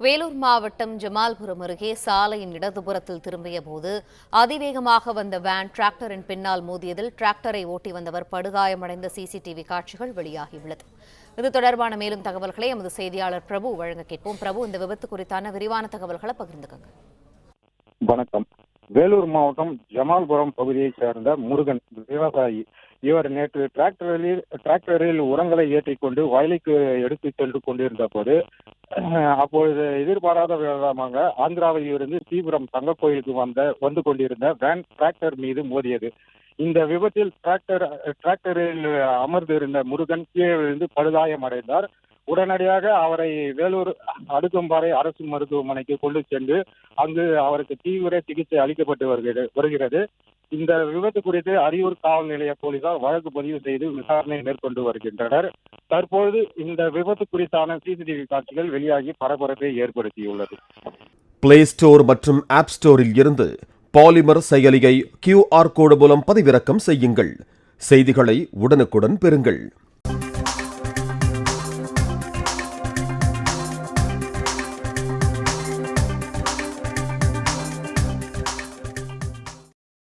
வேலூர் மாவட்டம் ஜமால்புரம் அருகே சாலையின் இடதுபுறத்தில் திரும்பிய போது அதிவேகமாக வந்த வேன் டிராக்டரின் பின்னால் மோதியதில் டிராக்டரை ஓட்டி வந்தவர் படுகாயமடைந்த சிசிடிவி காட்சிகள் வெளியாகியுள்ளது. இது தொடர்பான மேலும் தகவல்களை எமது செய்தியாளர் பிரபு வழங்க கேட்போம். பிரபு, இந்த விபத்து குறித்தான விரிவான தகவல்களை பகிர்ந்துக்கங்க. வணக்கம். வேலூர் மாவட்டம் ஜமால்புரம் பகுதியைச் சேர்ந்த முருகன் விவசாயி. இவர் நேற்று டிராக்டரில் உரங்களை ஏற்றிக்கொண்டு வயலுக்கு எடுத்து சென்று கொண்டிருந்த போது அப்பொழுது எதிர்பாராத விதமாக ஆந்திராவில் இருந்து சீபுரம் தங்க கோயிலுக்கு வந்து கொண்டிருந்த வேன் டிராக்டர் மீது மோதியது. இந்த விபத்தில் டிராக்டரில் அமர்ந்திருந்த முருகன் கீழே விழுந்து படுகாயமடைந்தார். உடனடியாக அவரை வேலூர் அடுக்கம்பாறை அரசு மருத்துவமனைக்கு கொண்டு சென்று அங்கு அவருக்கு தீவிர சிகிச்சை அளிக்கப்பட்டு வருகிறது. இந்த விபத்து குறித்து அரியூர் காவல் நிலைய போலீசார் வழக்கு பதிவு செய்து விசாரணை மேற்கொண்டு வருகின்றனர். தற்போது இந்த விபத்து குறித்தான சிசிடிவி காட்சிகள் வெளியாகி பரபரப்பை ஏற்படுத்தியுள்ளது. பிளே ஸ்டோர் மற்றும் ஆப் ஸ்டோரில் இருந்து பாலிமர் செயலியை QR கோடு மூலம் பதிவிறக்கம் செய்யுங்கள். செய்திகளை உடனுக்குடன் பெறுங்கள்.